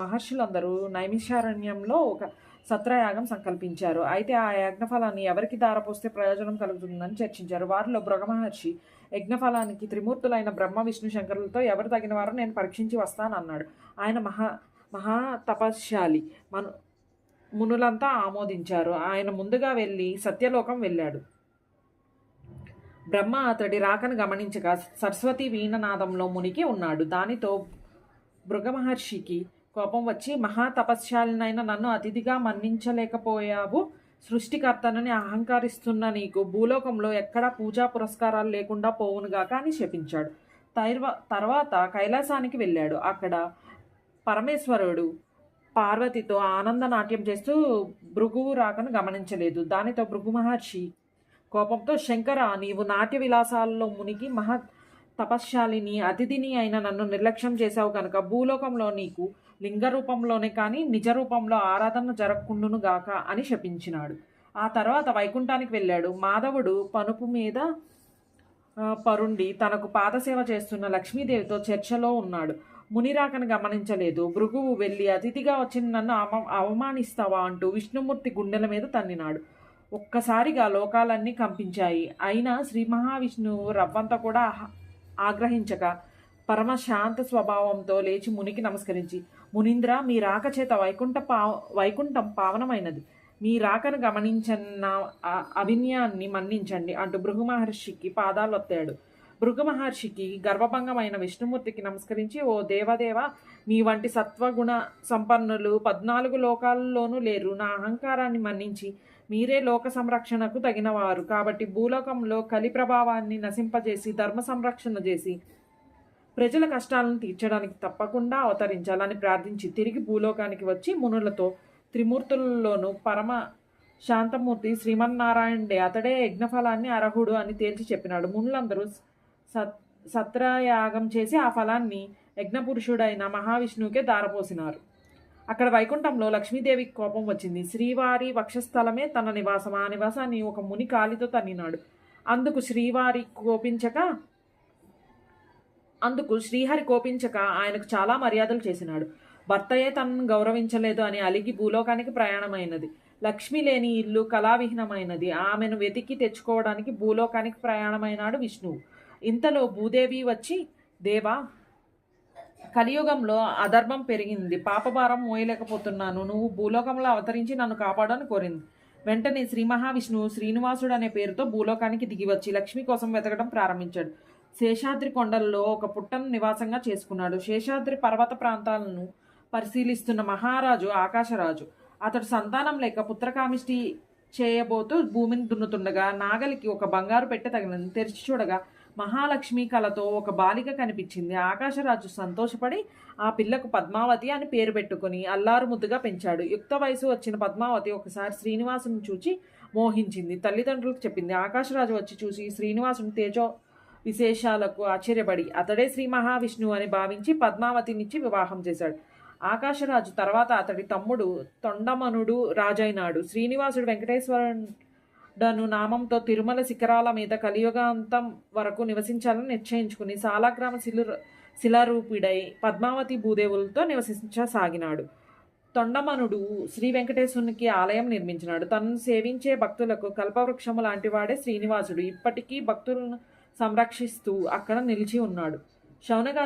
మహర్షులందరూ నైమిషారణ్యంలో ఒక సత్రయాగం సంకల్పించారు. అయితే ఆ యజ్ఞఫలాన్ని ఎవరికి దారపోస్తే ప్రయోజనం కలుగుతుందని చర్చించారు. వారిలో మహర్షి యజ్ఞఫలానికి త్రిమూర్తులైన బ్రహ్మ విష్ణు శంకరులతో ఎవరు తగిన వారో నేను పరీక్షించి వస్తానన్నాడు. ఆయన మహా తపశ్శాలి. మునులంతా ఆమోదించారు. ఆయన ముందుగా వెళ్ళి సత్యలోకం వెళ్ళాడు. బ్రహ్మ అతడి రాకను గమనించగా సరస్వతి వీణనాదంలో మునిగి ఉన్నాడు. దానితో మహర్షికి కోపం వచ్చి, మహాతపశ్శాలినైన నన్ను అతిథిగా మన్నించలేకపోయావు. సృష్టికర్తనని అహంకరిస్తున్న నీకు భూలోకంలో ఎక్కడా పూజా పురస్కారాలు లేకుండా పోవునుగాక అని శపించాడు. తర్వాత కైలాసానికి వెళ్ళాడు. అక్కడ పరమేశ్వరుడు పార్వతితో ఆనంద నాట్యం చేస్తూ భృగువు రాకను గమనించలేదు. దానితో భృగు మహర్షి కోపంతో, శంకర, నీవు నాట్య విలాసాల్లో మునిగి తపశ్శాలిని అతిథిని అయిన నన్ను నిర్లక్ష్యం చేశావు కనుక భూలోకంలో నీకు లింగ రూపంలోనే కానీ నిజ రూపంలో ఆరాధన జరగకుండును గాక అని శపించినాడు. ఆ తర్వాత వైకుంఠానికి వెళ్ళాడు. మాధవుడు పనుపు మీద పరుండి తనకు పాదసేవ చేస్తున్న లక్ష్మీదేవితో చర్చలో ఉన్నాడు. మునిరాకను గమనించలేదు. భృగువు వెళ్ళి అతిథిగా వచ్చిన నన్ను అవమానిస్తావా అంటూ విష్ణుమూర్తి గుండెల మీద తన్నినాడు. ఒక్కసారిగా లోకాలన్నీ కంపించాయి. అయినా శ్రీ మహావిష్ణువు రవ్వంత కూడా ఆగ్రహించక పరమశాంత స్వభావంతో లేచి మునికి నమస్కరించి, మునీంద్ర, మీ రాక చేత వైకుంఠం పావనమైనది. మీ రాకను గమనించిన అవిన్యాన్ని మన్నించండి అంటూ భృగు మహర్షికి పాదాలొత్తాడు. భృగు మహర్షికి గర్వభంగమైన విష్ణుమూర్తికి నమస్కరించి, ఓ దేవదేవ, మీ వంటి సత్వగుణ సంపన్నులు 14 లోకాల్లోనూ లేరు. నా అహంకారాన్ని మన్నించి మీరే లోక సంరక్షణకు తగినవారు కాబట్టి భూలోకంలో కలి ప్రభావాన్ని నశింపజేసి ధర్మ సంరక్షణ చేసి ప్రజల కష్టాలను తీర్చడానికి తప్పకుండా అవతరించాలని ప్రార్థించి తిరిగి భూలోకానికి వచ్చి మునులతో, త్రిమూర్తులలోనూ పరమ శాంతమూర్తి శ్రీమన్నారాయణుడే, అతడే యజ్ఞఫలాన్ని అర్హుడు అని తేల్చి చెప్పినాడు. మునులందరూ సత్రయాగం చేసి ఆ ఫలాన్ని యజ్ఞపురుషుడైన మహావిష్ణువుకే దారపోసినారు. అక్కడ వైకుంఠంలో లక్ష్మీదేవికి కోపం వచ్చింది. శ్రీవారి వక్షస్థలమే తన నివాసం. ఆ నివాసాన్ని ఒక ముని కాలితో తన్నినాడు. అందుకు శ్రీహరి కోపించక ఆయనకు చాలా మర్యాదలు చేసినాడు. భర్తయే తనను గౌరవించలేదు అని అలిగి భూలోకానికి ప్రయాణమైనది. లక్ష్మి లేని ఇల్లు కళావిహీనమైనది. ఆమెను వెతికి తెచ్చుకోవడానికి భూలోకానికి ప్రయాణమైనాడు విష్ణువు. ఇంతలో భూదేవి వచ్చి, దేవా, కలియుగంలో అధర్మం పెరిగింది, పాపభారం మోయలేకపోతున్నాను, నువ్వు భూలోకంలో అవతరించి నన్ను కాపాడని కోరింది. వెంటనే శ్రీ మహావిష్ణువు శ్రీనివాసుడు అనే పేరుతో భూలోకానికి దిగివచ్చి లక్ష్మి కోసం వెతకడం ప్రారంభించాడు. శేషాద్రి కొండల్లో ఒక పుట్టను నివాసంగా చేసుకున్నాడు. శేషాద్రి పర్వత ప్రాంతాలను పరిశీలిస్తున్న మహారాజు ఆకాశరాజు. అతడు సంతానం లేక పుత్రకామిష్టి చేయబోతూ భూమిని దున్నుతుండగా నాగలికి ఒక బంగారు పెట్టె తగిలింది. తెరిచి చూడగా మహాలక్ష్మి కళతో ఒక బాలిక కనిపించింది. ఆకాశరాజు సంతోషపడి ఆ పిల్లకు పద్మావతి అని పేరు పెట్టుకుని అల్లారు ముద్దుగా పెంచాడు. యుక్త వయసు వచ్చిన పద్మావతి ఒకసారి శ్రీనివాసుని చూచి మోహించింది. తల్లిదండ్రులకు చెప్పింది. ఆకాశరాజు వచ్చి చూసి శ్రీనివాసుని తేజో విశేషాలకు ఆశ్చర్యపడి అతడే శ్రీ మహావిష్ణువు అని భావించి పద్మావతినిచ్చి వివాహం చేశాడు. ఆకాశరాజు తర్వాత అతడి తమ్ముడు తొండమనుడు రాజైనాడు. శ్రీనివాసుడు వెంకటేశ్వరుడను నామంతో తిరుమల శిఖరాల మీద కలియుగాంతం వరకు నివసించాలని నిశ్చయించుకుని సాలగ్రామ శిలారూపిడై పద్మావతి భూదేవులతో నివసించసాగినాడు. తొండమనుడు శ్రీ వెంకటేశ్వరునికి ఆలయం నిర్మించినాడు. తనను సేవించే భక్తులకు కల్పవృక్షము లాంటివాడే శ్రీనివాసుడు. ఇప్పటికీ భక్తులను సంరక్షిస్తూ అక్కడ నిలిచి ఉన్నాడు. శౌనగా